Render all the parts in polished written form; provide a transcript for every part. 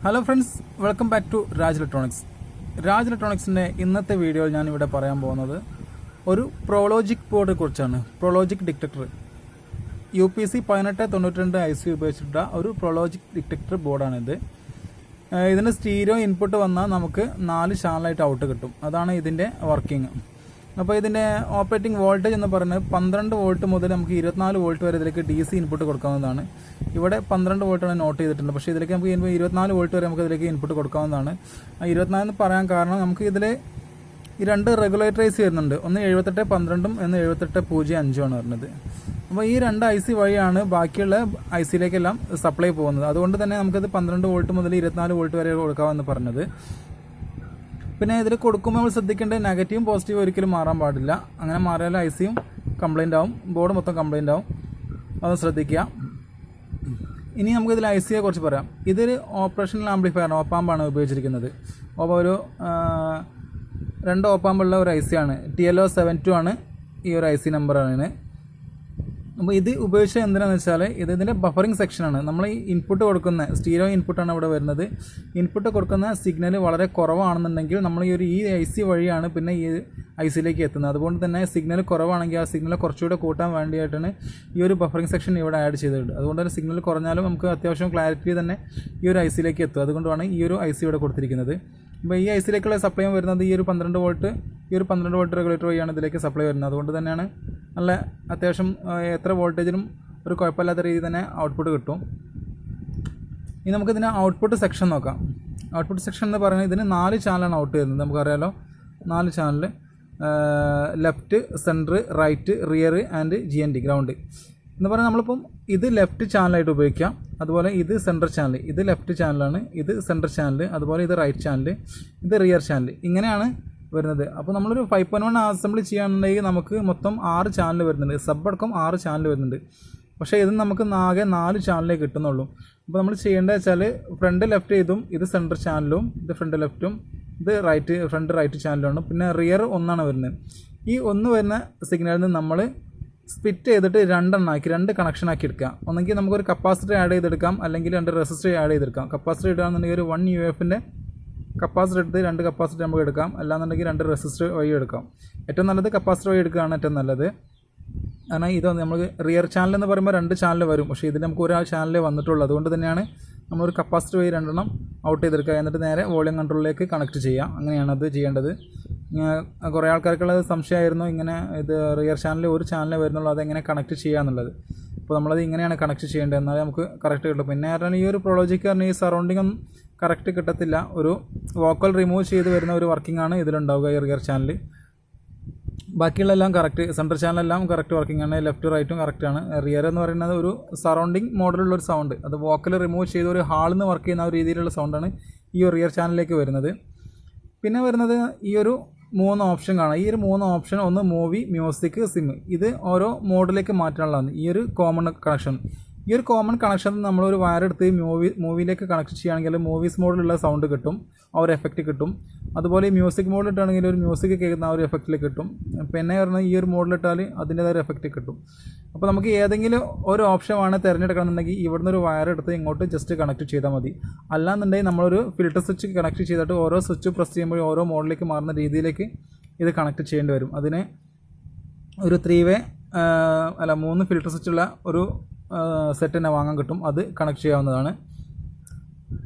Hello friends, welcome back to Raj Electronics. Raj ഇലക്ട്രോണിക്സിൻ്റെ ഇന്നത്തെ വീഡിയോയിൽ ഞാനിവിടെ പറയാൻ പോകുന്നത് ഒരു പ്രോലോജിക് ബോർഡിനെ കുറിച്ചാണ്. പ്രോലോജിക് ഡിറ്റക്ടർ UPC 1892 IC ഉപയോഗിച്ചിട്ടുള്ള ഒരു പ്രോലോജിക് ഡിറ്റക്ടർ ബോർഡാണിത്. ഇതിന് സ്റ്റീരിയോ ഇൻപുട്ട് വന്നാൽ നമുക്ക് 4 ചാനലായിട്ട് ഔട്ട് കിട്ടും. അതാണ് ഇതിൻ്റെ വർക്കിംഗ്. അപ്പോൾ ഇതിൻ്റെ ഓപ്പറേറ്റിംഗ് വോൾട്ടേജ് എന്ന് പറയുന്നത് 12 വോൾട്ട് മുതൽ നമുക്ക് 24 വോൾട്ട് വരെ ഇതിലേക്ക് DC ഇൻപുട്ട് കൊടുക്കാവുന്നതാണ്. ഇവിടെ 12 വോൾട്ടാണ് നോട്ട് ചെയ്തിട്ടുണ്ട്, പക്ഷേ ഇതിലേക്ക് നമുക്ക് 24 വോൾട്ട് വരെ നമുക്ക് ഇതിലേക്ക് ഇൻപുട്ട് കൊടുക്കാവുന്നതാണ്. 24 എന്ന് പറയാൻ കാരണം നമുക്ക് ഇതിൽ ഈ 2 റെഗുലേറ്റർ വരുന്നുണ്ട്. ഒന്ന് 7812 എന്ന് 7805 വരുന്നത്. അപ്പോൾ ഈ 2 IC വഴിയാണ് ബാക്കിയുള്ള ICയിലേക്കെല്ലാം സപ്ലൈ പോകുന്നത്. അതുകൊണ്ട് തന്നെ നമുക്കിത് 12 വോൾട്ട് മുതൽ 24 വോൾട്ട് വരെ കൊടുക്കാമെന്ന് പറഞ്ഞത്. പിന്നെ ഇതിൽ കൊടുക്കുമ്പോൾ നമ്മൾ ശ്രദ്ധിക്കേണ്ടത് നെഗറ്റീവും പോസിറ്റീവും ഒരിക്കലും മാറാൻ പാടില്ല. അങ്ങനെ മാറിയാൽ ICയും കംപ്ലൈൻ്റ് ആവും, ബോർഡ് മൊത്തം കംപ്ലൈൻ്റ് ആവും. അത് ശ്രദ്ധിക്കുക. ഇനി നമുക്കിതിൽ ICയെ കുറിച്ച് പറയാം. ഇതൊരു ഓപ്പറേഷണൽ ആംപ്ലിഫയറാണ്, ഓപ്പാമ്പാണ് ഉപയോഗിച്ചിരിക്കുന്നത്. അപ്പോൾ ഒരു 2 ഓപ്പാമ്പുള്ള ഒരു IC ആണ്. TLO72 ആണ് ഈ ഒരു IC നമ്പറാണ്. അപ്പോൾ ഇത് ഉപയോഗിച്ചത് എന്തിനാണെന്ന് വെച്ചാൽ ഇതിൻ്റെ ബഫറിംഗ് സെക്ഷനാണ്. നമ്മൾ ഈ ഇൻപുട്ട് കൊടുക്കുന്ന സ്റ്റീരിയോ ഇൻപുട്ടാണ് ഇവിടെ വരുന്നത്. ഇൻപുട്ട് കൊടുക്കുന്ന സിഗ്നൽ വളരെ കുറവാണെന്നുണ്ടെങ്കിൽ നമ്മൾ ഈ IC വഴിയാണ് പിന്നെ ഈ ICയിലേക്ക് എത്തുന്നത്. അതുകൊണ്ട് തന്നെ സിഗ്നൽ കുറവാണെങ്കിൽ ആ സിഗ്നൽ കുറച്ചുകൂടെ കൂട്ടാൻ വേണ്ടിയിട്ടാണ് ഈ ഒരു ബഫറിംഗ് സെക്ഷൻ ഇവിടെ ആഡ് ചെയ്തിട്ടുണ്ട്. അതുകൊണ്ട് തന്നെ സിഗ്നൽ കുറഞ്ഞാലും നമുക്ക് അത്യാവശ്യം ക്ലാരിറ്റി തന്നെ ഈ ഒരു ICയിലേക്ക് എത്തും. അതുകൊണ്ടാണ് ഈ ഒരു IC ഇവിടെ കൊടുത്തിരിക്കുന്നത്. അപ്പോൾ ഈ ICയിലേക്കുള്ള സപ്ലൈ വരുന്നത് ഈ ഒരു 12 വോൾട്ട് റെഗുലേറ്റർ വഴിയാണ് ഇതിലേക്ക് സപ്ലൈ വരുന്നത്. അതുകൊണ്ട് തന്നെയാണ് നല്ല അത്യാവശ്യം എത്ര വോൾട്ടേജിനും ഒരു കുഴപ്പമില്ലാത്ത രീതിയിൽ തന്നെ ഔട്ട്പുട്ട് കിട്ടും. ഇനി നമുക്കിതിന് ഔട്ട്പുട്ട് സെക്ഷൻ നോക്കാം. ഔട്ട്പുട്ട് സെക്ഷൻ എന്ന് പറയുന്നത് ഇതിന് 4 ചാനലാണ് ഔട്ട് വരുന്നത്. നമുക്കറിയാലോ, 4 channel: left, centre, right, rear and GND ground എന്ന് പറഞ്ഞാൽ നമ്മളിപ്പം ഇത് ലെഫ്റ്റ് ചാനലായിട്ട് ഉപയോഗിക്കാം. അതുപോലെ ഇത് സെൻറ്റർ ചാനൽ, ഇത് ലെഫ്റ്റ് ചാനലാണ്, ഇത് സെൻറ്റർ ചാനൽ, അതുപോലെ ഇത് റൈറ്റ് ചാനൽ, ഇത് റിയർ ചാനൽ, ഇങ്ങനെയാണ് വരുന്നത്. അപ്പോൾ നമ്മളൊരു 5.1 അസംബ്ലി ചെയ്യുകയാണെന്നുണ്ടെങ്കിൽ നമുക്ക് മൊത്തം 6 ചാനൽ വരുന്നുണ്ട്. സബ് അടക്കം 6 ചാനൽ വരുന്നുണ്ട്. പക്ഷേ ഇത് നമുക്ക് ആകെ 4 ചാനലേ കിട്ടുന്നുള്ളൂ. അപ്പോൾ നമ്മൾ ചെയ്യേണ്ടത് വെച്ചാൽ ഫ്രണ്ട് ലെഫ്റ്റ് ഇതും, ഇത് സെൻറ്റർ ചാനലും, ഇത് ഫ്രണ്ട് ലെഫ്റ്റും, ഇത് ഫ്രണ്ട് റൈറ്റ് ചാനലുമാണ്. പിന്നെ റിയർ 1 വരുന്നത്. ഈ 1 വരുന്ന സിഗ്നലിൽ നിന്ന് നമ്മൾ സ്പ്ലിറ്റ് ചെയ്തിട്ട് 2 എണ്ണാക്കി 2 കണക്ഷൻ ആക്കി എടുക്കാം. ഒന്നെങ്കിൽ നമുക്കൊരു കപ്പാസിറ്റർ ആഡ് ചെയ്തെടുക്കാം, അല്ലെങ്കിൽ 2 റെസിസ്റ്റർ ആഡ് ചെയ്തെടുക്കാം. കപ്പാസിറ്റർ ഇടുകയാണെന്നുണ്ടെങ്കിൽ ഒരു 1 UFൻ്റെ കപ്പാസിറ്റർ എടുത്ത് 2 കപ്പാസിറ്റർ നമുക്ക് എടുക്കാം. അല്ലാന്നുണ്ടെങ്കിൽ 2 റെസിസ്റ്റർ വഴി എടുക്കാം. ഏറ്റവും നല്ലത് കപ്പാസിറ്റർ വഴി എടുക്കുകയാണ് ഏറ്റവും നല്ലത്. കാരണം ഇത് നമുക്ക് റിയർ ചാനൽ എന്ന് പറയുമ്പോൾ 2 ചാനൽ വരും, പക്ഷേ ഇതിൽ നമുക്ക് ഒരു ചാനലേ വന്നിട്ടുള്ളൂ. അതുകൊണ്ട് തന്നെയാണ് നമ്മളൊരു കപ്പാസിറ്റർ വഴി 2 എണ്ണം ഔട്ട് ചെയ്തെടുക്കുക. എന്നിട്ട് നേരെ വോളിയം കൺട്രോളിലേക്ക് കണക്ട് ചെയ്യാം. അങ്ങനെയാണ് അത് ചെയ്യേണ്ടത്. കുറേ ആൾക്കാർക്കുള്ളത് സംശയമായിരുന്നു, ഇങ്ങനെ ഇത് റിയർ ചാനൽ ഒരു ചാനലേ വരുന്നുള്ളൂ, അതെങ്ങനെ കണക്ട് ചെയ്യുക എന്നുള്ളത്. അപ്പോൾ നമ്മളത് ഇങ്ങനെയാണ് കണക്ട് ചെയ്യേണ്ടത്, എന്നാലേ നമുക്ക് കറക്റ്റ് കിട്ടും. പിന്നെ പറഞ്ഞാൽ ഈ ഒരു പ്രോളോജിക്ക് പറഞ്ഞാൽ ഈ സറൗണ്ടിങ് ഒന്നും കറക്റ്റ് കിട്ടത്തില്ല. ഒരു വോക്കൽ റിമൂവ് ചെയ്ത് വരുന്ന ഒരു വർക്കിംഗ് ആണ് ഇതിലുണ്ടാവുക ഈ റിയർ ചാനൽ. ബാക്കിയുള്ളതെല്ലാം കറക്റ്റ്, സെൻട്രൽ ചാനലെല്ലാം കറക്റ്റ് വർക്കിംഗ് ആണ്, ലെഫ്റ്റ് റൈറ്റും കറക്റ്റാണ്. റിയർ എന്ന് പറയുന്നത് ഒരു സറൗണ്ടിങ് മോഡലുള്ളൊരു സൗണ്ട്, അത് വോക്കൽ റിമൂവ് ചെയ്ത് ഒരു ഹാളിൽ നിന്ന് വർക്ക് ചെയ്യുന്ന ഒരു രീതിയിലുള്ള സൗണ്ടാണ് ഈ ഒരു റിയർ ചാനലിലേക്ക് വരുന്നത്. പിന്നെ വരുന്നത് ഈ ഒരു 3 ഓപ്ഷൻ കാണാം. ഈ ഒരു 3 ഓപ്ഷൻ, ഒന്ന് മൂവി, മ്യൂസിക്, സിം. ഇത് ഓരോ മോഡിലേക്ക് മാറ്റാനുള്ളതാണ് ഈ ഒരു കോമൺ കണക്ഷൻ. ഈ ഒരു കോമൺ കണക്ഷൻ നമ്മളൊരു വയറെടുത്ത് മൂവിയിലേക്ക് കണക്ട് ചെയ്യുകയാണെങ്കിൽ മൂവീസ് മോഡിലുള്ള സൗണ്ട് കിട്ടും, ആ ഒരു എഫക്റ്റ് കിട്ടും. അതുപോലെ ഈ മ്യൂസിക് മോഡിലിട്ടാണെങ്കിൽ ഒരു മ്യൂസിക് കേൾക്കുന്ന ആ ഒരു എഫക്റ്റിൽ കിട്ടും. പിന്നെ പറഞ്ഞാൽ ഈ ഒരു മോഡിലിട്ടാൽ അതിൻ്റേതായ ഒരു എഫക്റ്റ് കിട്ടും. അപ്പോൾ നമുക്ക് ഏതെങ്കിലും ഒരു ഓപ്ഷൻ ആണ് തിരഞ്ഞെടുക്കണമെന്നുണ്ടെങ്കിൽ ഇവിടുന്ന് ഒരു വയറെടുത്ത് ഇങ്ങോട്ട് ജസ്റ്റ് കണക്ട് ചെയ്താൽ മതി. അല്ലാന്നുണ്ടെങ്കിൽ നമ്മളൊരു ഫിൽറ്റർ സ്വിച്ച് കണക്ട് ചെയ്തിട്ട് ഓരോ സ്വിച്ച് പ്രസ് ചെയ്യുമ്പോൾ ഓരോ മോഡിലേക്ക് മാറുന്ന രീതിയിലേക്ക് ഇത് കണക്ട് ചെയ്യേണ്ടി വരും. അതിന് ഒരു 3 ഫിൽറ്റർ സ്വിച്ചുള്ള ഒരു സെറ്റ് തന്നെ വാങ്ങാൻ കിട്ടും. അത് കണക്ട് ചെയ്യാവുന്നതാണ്.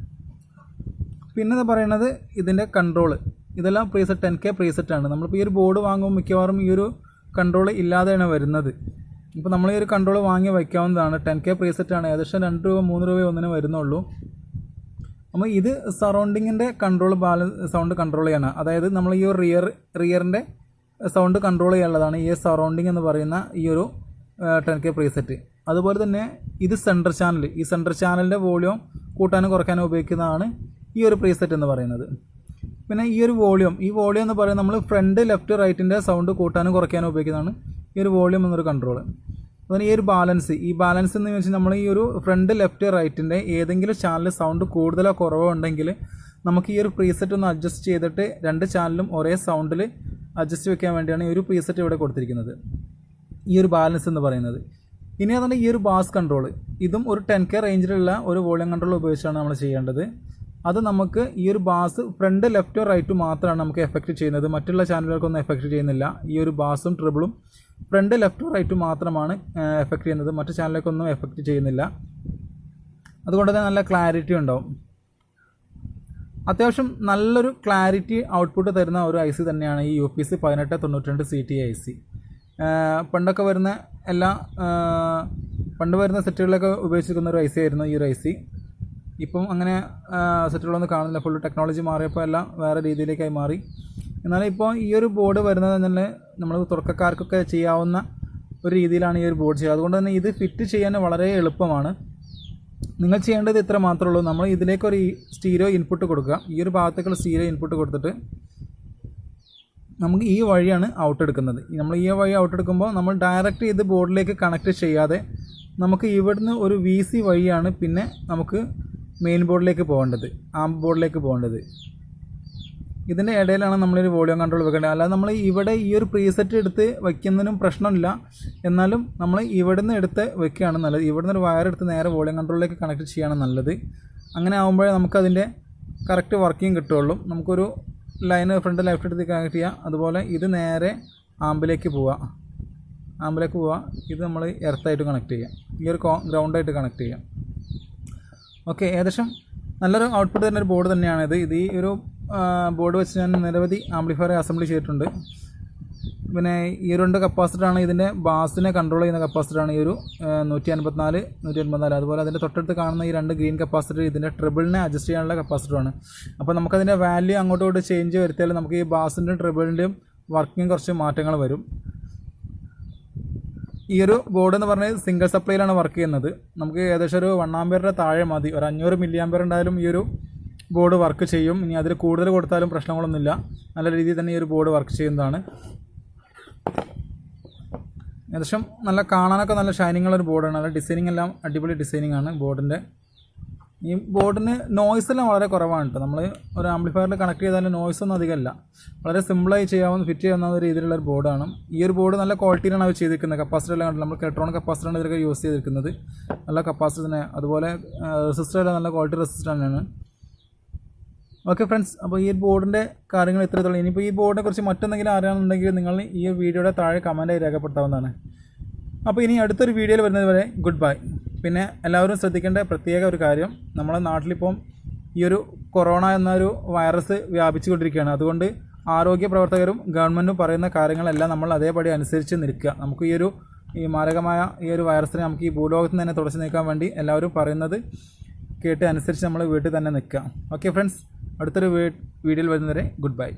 പിന്നെ പറയുന്നത് ഇതിൻ്റെ കൺട്രോൾ. ഇതെല്ലാം പ്രീസെറ്റ് 10K പ്രീസെറ്റാണ്. നമ്മളിപ്പോൾ ഈ ഒരു ബോർഡ് വാങ്ങുമ്പോൾ മിക്കവാറും ഈ ഒരു കൺട്രോൾ ഇല്ലാതെയാണ് വരുന്നത്. ഇപ്പോൾ നമ്മൾ ഈ ഒരു കൺട്രോൾ വാങ്ങി വയ്ക്കാവുന്നതാണ്. 10K പ്രീസെറ്റാണ്. ഏകദേശം 2 രൂപ 3 രൂപ ഒന്നിന് വരുന്നുള്ളൂ. അപ്പോൾ ഇത് സറൗണ്ടിങ്ങിൻ്റെ കൺട്രോൾ സൗണ്ട് കൺട്രോൾ ചെയ്യാനാണ്. അതായത് നമ്മൾ ഈ ഒരു റിയറിൻ്റെ സൗണ്ട് കൺട്രോൾ ചെയ്യാനുള്ളതാണ് ഈ സറൗണ്ടിങ് എന്ന് പറയുന്ന ഈ ഒരു 10K പ്രീസെറ്റ്. അതുപോലെ തന്നെ ഇത് സെൻട്രൽ ചാനൽ. ഈ സെൻട്രൽ ചാനലിൻ്റെ വോളിയം കൂട്ടാനും കുറയ്ക്കാനും ഉപയോഗിക്കുന്നതാണ് ഈ ഒരു പ്രീസെറ്റ് എന്ന് പറയുന്നത്. പിന്നെ ഈ ഒരു വോളിയം എന്ന് പറയുന്നത് നമ്മൾ ഫ്രണ്ട് ലെഫ്റ്റ് റൈറ്റിൻ്റെ സൗണ്ട് കൂട്ടാനും കുറയ്ക്കാനും ഉപയോഗിക്കുന്നതാണ് ഈ ഒരു വോളിയം എന്നൊരു കൺട്രോൾ. അതുപോലെ ഈ ഒരു ബാലൻസ് എന്ന് വെച്ചാൽ നമ്മൾ ഈ ഒരു ഫ്രണ്ട് ലെഫ്റ്റ് റൈറ്റിൻ്റെ ഏതെങ്കിലും ചാനൽ സൗണ്ട് കൂടുതലോ കുറവോ ഉണ്ടെങ്കിൽ നമുക്ക് ഈ ഒരു പ്രീസെറ്റ് ഒന്ന് അഡ്ജസ്റ്റ് ചെയ്തിട്ട് 2 ചാനലും ഒരേ സൗണ്ടിൽ അഡ്ജസ്റ്റ് വെക്കാൻ വേണ്ടിയാണ് ഈ ഒരു പ്രീസെറ്റ് ഇവിടെ കൊടുത്തിരിക്കുന്നത്, ഈ ഒരു ബാലൻസ് എന്ന് പറയുന്നത്. ഇനി അതാണ് ഈ ഒരു ബാസ് കൺട്രോൾ. ഇതും ഒരു 10K റേഞ്ചിലുള്ള ഒരു വോളിയം കൺട്രോൾ ഉപയോഗിച്ചാണ് നമ്മൾ ചെയ്യേണ്ടത്. അത് നമുക്ക് ഈ ഒരു ബാസ് ഫ്രണ്ട് ലെഫ്റ്റോ റൈറ്റോ മാത്രമാണ് നമുക്ക് എഫക്റ്റ് ചെയ്യുന്നത്. മറ്റുള്ള ചാനലുകൾക്കൊന്നും എഫക്റ്റ് ചെയ്യുന്നില്ല. ഈ ഒരു ബാസും ട്രിബിളും ഫ്രണ്ട് ലെഫ്റ്റോ റൈറ്റോ മാത്രമാണ് എഫക്റ്റ് ചെയ്യുന്നത്. മറ്റു ചാനലുകൾക്കൊന്നും എഫക്റ്റ് ചെയ്യുന്നില്ല. അതുകൊണ്ട് തന്നെ നല്ല ക്ലാരിറ്റി ഉണ്ടാവും. അത്യാവശ്യം നല്ലൊരു ക്ലാരിറ്റി ഔട്ട്പുട്ട് തരുന്ന ഒരു IC തന്നെയാണ് ഈ UPC 1892 CT IC. പണ്ടൊക്കെ വരുന്ന പണ്ട് വരുന്ന സെറ്റുകളിലൊക്കെ ഉപയോഗിച്ചിരിക്കുന്ന ഒരു IC ആയിരുന്നു ഈ ഒരു IC. ഇപ്പം അങ്ങനെ സെറ്റുകളൊന്നും കാണുന്നില്ല. ഫുൾ ടെക്നോളജി മാറിയപ്പോൾ എല്ലാം വേറെ രീതിയിലേക്കായി മാറി. എന്നാലും ഇപ്പോൾ ഈ ഒരു ബോർഡ് വരുന്നത് തന്നെ നമ്മൾ തുടക്കക്കാർക്കൊക്കെ ചെയ്യാവുന്ന ഒരു രീതിയിലാണ് ഈ ഒരു ബോർഡ് ചെയ്യുക. അതുകൊണ്ട് തന്നെ ഇത് ഫിറ്റ് ചെയ്യാൻ വളരെ എളുപ്പമാണ്. നിങ്ങൾ ചെയ്യേണ്ടത് ഇത്ര മാത്രമേ ഉള്ളൂ. നമ്മൾ ഇതിലേക്കൊരു സ്റ്റീരിയോ ഇൻപുട്ട് കൊടുക്കുക. ഈ ഒരു ഭാഗത്തേക്കുള്ള സ്റ്റീരിയോ ഇൻപുട്ട് കൊടുത്തിട്ട് നമുക്ക് ഈ വഴിയാണ് ഔട്ട് എടുക്കുന്നത്. നമ്മൾ ഈ വഴി ഔട്ട് എടുക്കുമ്പോൾ നമ്മൾ ഡയറക്റ്റ് ഇത് ബോർഡിലേക്ക് കണക്ട് ചെയ്യാതെ നമുക്ക് ഇവിടുന്ന് ഒരു VC വഴിയാണ് പിന്നെ നമുക്ക് മെയിൻ ബോർഡിലേക്ക് പോകേണ്ടത്, ആംപ് ബോർഡിലേക്ക് പോകേണ്ടത്. ഇതിൻ്റെ ഇടയിലാണ് നമ്മളൊരു വോളിയം കൺട്രോൾ വെക്കേണ്ടത്. അല്ലാതെ നമ്മൾ ഇവിടെ ഈ ഒരു പ്രീസെറ്റ് എടുത്ത് വയ്ക്കുന്നതിനും പ്രശ്നമില്ല. എന്നാലും നമ്മൾ ഇവിടെ നിന്ന് എടുത്ത് വെക്കുകയാണ് നല്ലത്. ഇവിടെ നിന്ന് ഒരു വയർ എടുത്ത് നേരെ വോളിയം കൺട്രോളിലേക്ക് കണക്ട് ചെയ്യുകയാണ് നല്ലത്. അങ്ങനെ ആകുമ്പോഴേ നമുക്കതിൻ്റെ കറക്റ്റ് വർക്കിംഗ് കിട്ടുള്ളൂ. നമുക്കൊരു ലൈന് ഫ്രണ്ട് ലെഫ്റ്റ് എടുത്ത് കണക്ട് ചെയ്യുക. അതുപോലെ ഇത് നേരെ ആമ്പിലേക്ക് പോവുക. ഇത് നമ്മൾ എർത്തായിട്ട് കണക്ട് ചെയ്യാം. ഈ ഒരു ഗ്രൗണ്ടായിട്ട് കണക്ട് ചെയ്യാം. ഓക്കെ, ഏകദേശം നല്ലൊരു ഔട്ട്പുട്ട് തരുന്ന ഒരു ബോർഡ് തന്നെയാണിത്. ഈ ഒരു ബോർഡ് വെച്ച് ഞാൻ നിരവധി ആംപ്ലിഫയർ അസംബ്ലി ചെയ്തിട്ടുണ്ട്. പിന്നെ ഈ രണ്ട് കപ്പാസിറ്ററാണ് ഇതിൻ്റെ ബാസിനെ കൺട്രോൾ ചെയ്യുന്ന കപ്പാസിറ്ററാണ് ഈ ഒരു 154. അതുപോലെ അതിൻ്റെ തൊട്ടടുത്ത് കാണുന്ന ഈ രണ്ട് ഗ്രീൻ കപ്പാസിറ്റർ ഇതിൻ്റെ ട്രിബിളിനെ അഡ്ജസ്റ്റ് ചെയ്യാനുള്ള കപ്പാസിറ്ററാണ്. അപ്പോൾ നമുക്കതിൻ്റെ വാല്യൂ അങ്ങോട്ടും ഇങ്ങോട്ട് ചേഞ്ച് വരുത്തിയാൽ നമുക്ക് ഈ ബാസിൻ്റെയും ട്രിബിളിൻ്റെയും വർക്കിംഗ് കുറച്ച് മാറ്റങ്ങൾ വരും. ഈ ഒരു ബോർഡ് എന്ന് പറഞ്ഞാൽ സിംഗിൾ സപ്ലൈയിലാണ് വർക്ക് ചെയ്യുന്നത്. നമുക്ക് ഏകദേശം ഒരു 1 ആമ്പിയറിൻ്റെ താഴെ മതി. ഒരു 500 മില്ലി ആമ്പിയർ ഉണ്ടായാലും ഈ ഒരു ബോർഡ് വർക്ക് ചെയ്യും. ഇനി അതിൽ കൂടുതൽ കൊടുത്താലും പ്രശ്നങ്ങളൊന്നുമില്ല. നല്ല രീതിയിൽ തന്നെ ഈ ഒരു ബോർഡ് വർക്ക് ചെയ്യുന്നതാണ്. ഏകദേശം നല്ല കാണാനൊക്കെ നല്ല ഷൈനിങ് ഉള്ളൊരു ബോർഡാണ്. നല്ല ഡിസൈനിങ് എല്ലാം അടിപൊളി ഡിസൈനിങ് ആണ് ബോർഡിൻ്റെ. ഈ ബോർഡിന് നോയ്സ് എല്ലാം വളരെ കുറവാണ് കേട്ടോ. നമ്മൾ ഒരു ആംപ്ലിഫയറിൽ കണക്ട് ചെയ്താലും നോയ്സ് ഒന്നും അധികമല്ല. വളരെ സിമ്പിളായി ഫിറ്റ് ചെയ്യാവുന്ന രീതിയിലുള്ള ഒരു ബോർഡാണ്. ഈ ഒരു ബോർഡ് നല്ല ക്വാളിറ്റിയിലാണ് അവർ ചെയ്തിരിക്കുന്നത്. കപ്പാസിറ്റർ എല്ലാം കണ്ടില്ല. നമ്മൾ ഇലക്ട്രോണിക് കപ്പാസിറ്ററാണ് ഇതിലൊക്കെ യൂസ് ചെയ്തിരിക്കുന്നത്. നല്ല കപ്പാസിറ്റർ തന്നെ. അതുപോലെ റെസിസ്റ്റർ എല്ലാം നല്ല ക്വാളിറ്റി റെസിസ്റ്റർ തന്നെയാണ്. ഓക്കെ ഫ്രണ്ട്സ്, അപ്പോൾ ഈ ബോർഡിൻ്റെ കാര്യങ്ങൾ ഇത്രത്തോളം. ഇനിയിപ്പോൾ ഈ ബോർഡിനെ കുറിച്ച് മറ്റെന്തെങ്കിലും അറിയാനുണ്ടെങ്കിൽ നിങ്ങൾ ഈ വീഡിയോയുടെ താഴെ കമൻറ്റായി രേഖപ്പെടുത്താവുന്നതാണ്. അപ്പോൾ ഇനി അടുത്തൊരു വീഡിയോയിൽ വരുന്നത് വരെ ഗുഡ് ബൈ. പിന്നെ എല്ലാവരും ശ്രദ്ധിക്കേണ്ട പ്രത്യേക ഒരു കാര്യം, നമ്മുടെ നാട്ടിലിപ്പം ഈ ഒരു കൊറോണ എന്നൊരു വൈറസ് വ്യാപിച്ചുകൊണ്ടിരിക്കുകയാണ്. അതുകൊണ്ട് ആരോഗ്യ പ്രവർത്തകരും ഗവൺമെൻറ്റും പറയുന്ന കാര്യങ്ങളെല്ലാം നമ്മൾ അതേപടി അനുസരിച്ച് നിൽക്കുക. നമുക്ക് ഈ മാരകമായ ഈ ഒരു വൈറസിനെ നമുക്ക് ഈ ഭൂലോകത്ത് നിന്ന് തന്നെ തുടച്ചു നീക്കാൻ വേണ്ടി എല്ലാവരും പറയുന്നത് കേട്ട് അനുസരിച്ച് നമ്മൾ വീട്ടിൽ തന്നെ നിൽക്കുക. ഓക്കെ ഫ്രണ്ട്സ്, അടുത്തൊരു വീഡിയോയിൽ വരുന്നവരെ ഗുഡ് ബൈ.